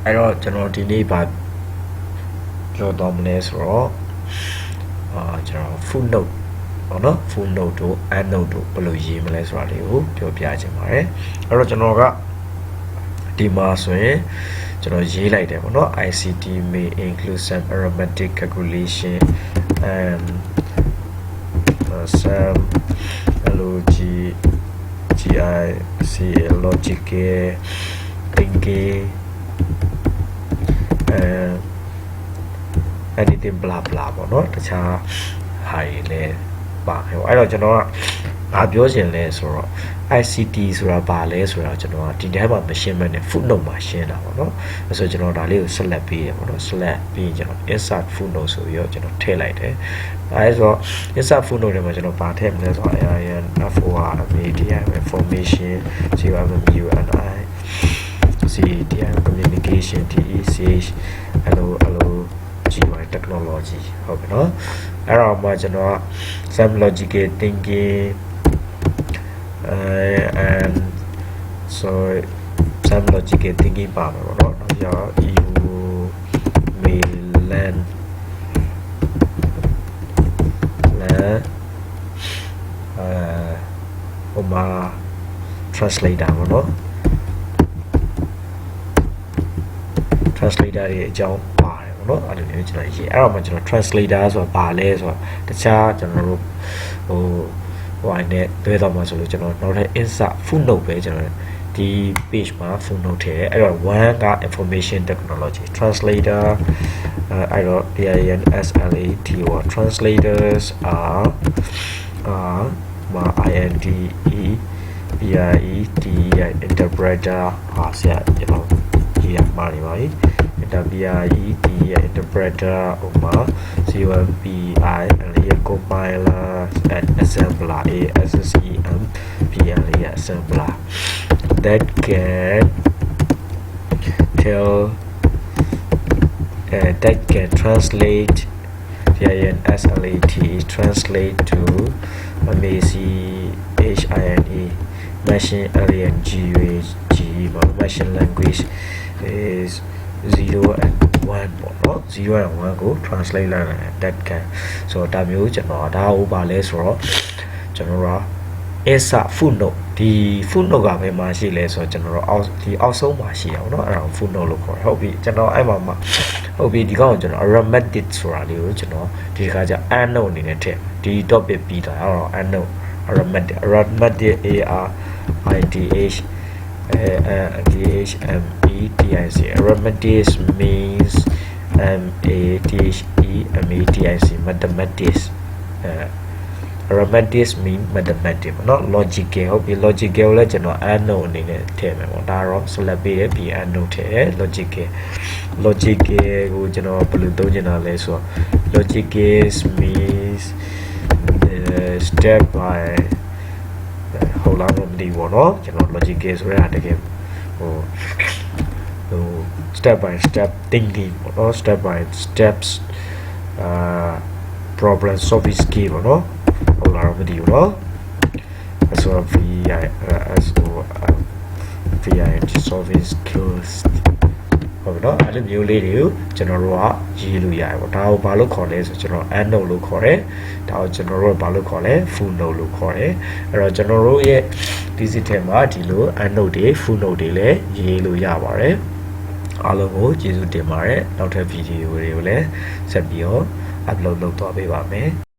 အဲ့တော့ကျွန်တော်ဒီနေ့ပြောတော့မလဲဆိုတော့ကျွန်တော် footnote ပေါ့နော် footnote တို့ endnote တို့ဘယ်လိုရေးမလဲဆိုတာလေးကိုပြောပြချင်ပါတယ်အဲ့တော့ကျွန်တော်ကဒီမှာဆိုရင်ကျွန်တော်ရေးလိုက်တယ်ပေါ့နော် ICT may include some arithmetic calculation and some logical thinking and anything blah blah ပေါ့နော်တခြားဟာတွေလည်းပါတယ်ပေါ့အဲ့တော့ကျွန်တော်ကဘာပြောချင်လဲဆိုတော့ ICT ဆိုတာဘာလဲဆိုတော့ကျွန်တော်ကဒီထဲမှာမရှင်းမနဲ့ footnote မှာရှင်းတာပေါ့နော်အဲ့ဆိုကျွန်တော်ဒါလေးကို select ပေးရပေါ့နော် select ပြီးရင်ကျွန်တော် insert footnote ဆိုပြီးတော့ကျွန်တော်ထည့်လိုက်တယ်အဲ့ဆို insert footnote ထဲမှာကျွန်တော်ဘာထည့်မလဲဆိုတော့ AIN FOR media information GUI CDI communication TECH hello GUI technology ဟုတ်ပြီနော်အဲ့တော့မှကျွန်တော် some logical thinking and so some logical thinking ပါမယ်ပေါ့နော်နောက်ကြော EU mainland translator ပေါ့နော် translator တွေအကြောင်းပါတယ်ပေါ့နော်အဲ့လိုမျိုးကျွန်တော်ရေးအဲ့တော့မှကျွန်တော် translator ဆိုတာဘာလဲဆိုတော့တခြားကျွန်တော်တို့ဟိုနဲ့တွဲတော့မှဆိုလို့ကျွန်တော်နောက်ထပ် insert footnote ပဲကျွန်တော်ဒီ page မှာ footnote ထည့်တယ်အဲ့တော့ one က information technology translator အဲ့တော့ DINSLAT or translators are INDE BIEDI interpreter ဟာဆရာကျွန်တော်ရေးရမှာနေပါပြီ BIEDI interpreter ဥပမာ COMPI compiler and assembler ASSEMPLA assembler that can translate DINSLAT translate to HINE machine learning machine language is 0 and 1ပေါ့နော်0 and 1ကို translate လုပ်ရတယ် that can ဆိုတော့ဒါမျိုးကျွန်တော်ဒါဟိုပါလဲဆိုတော့ကျွန်တော်တို့ insert footnote ဒီ footnote ကဘယ်မှာရှိလဲဆိုတော့ကျွန်တော်တို့အောက်ဆုံးမှာရှိရအောင်เนาะအဲ့ဒါ footnote လို့ခေါ်တယ်ဟုတ်ပြီကျွန်တော်အဲ့မှာဟုတ်ပြီဒီကောင်ကိုကျွန်တော် arithmetic ဆိုတာလေးကိုကျွန်တော်ဒီခါကျ endnote အနေနဲ့ထည့်ဒီ topic ပြီးတာအဲ့တော့ endnote arithmetic ARITH DHMETIC arithmetic means MATHEMATIC mathematics arithmetic mean mathematics เนาะ logical ဟုတ်ပြီ logical လည်းကျွန်တော် endnote အနေနဲ့ထည့်မယ်ပေါ့ဒါတော့ select ပေးရပြီး endnote ထည့် logical ကိုကျွန်တော်ဘယ်လိုသုံးချင်တာလဲဆိုတော့ logical means step by ဟိုလာမသိဘူးเนาะကျွန်တော် logical ဆိုရတာတကယ်ဟို step by step thinking ပေါ့เนาะ step by steps problem solving skill ပေါ့เนาะဟိုလာမသိဘူးเนาะဆိုတော့ VIT solving skills ဟုတ်ပြီเนาะအဲ့လိုမျိုးလေးတွေကိုကျွန်တော်တို့ကရေးလို့ရတယ်ပေါ့ဒါကိုဘာလို့ခေါ်လဲဆိုကျွန်တော် endnote လို့ခေါ်တယ်ဒါကိုကျွန်တော်တို့ဘာလို့ခေါ်လဲ footnote လို့ခေါ်တယ်အဲ့တော့ကျွန်တော်တို့ရဲ့ thesis ထဲမှာဒီလို endnote တွေ footnote တွေလည်းရေးလို့ရပါတယ်အားလုံးကိုကျေးဇူးတင်ပါတယ်နောက်ထပ်ဗီဒီယိုတွေကိုလည်းဆက်ပြီးတော့ upload လုပ်သွားပေးပါမယ်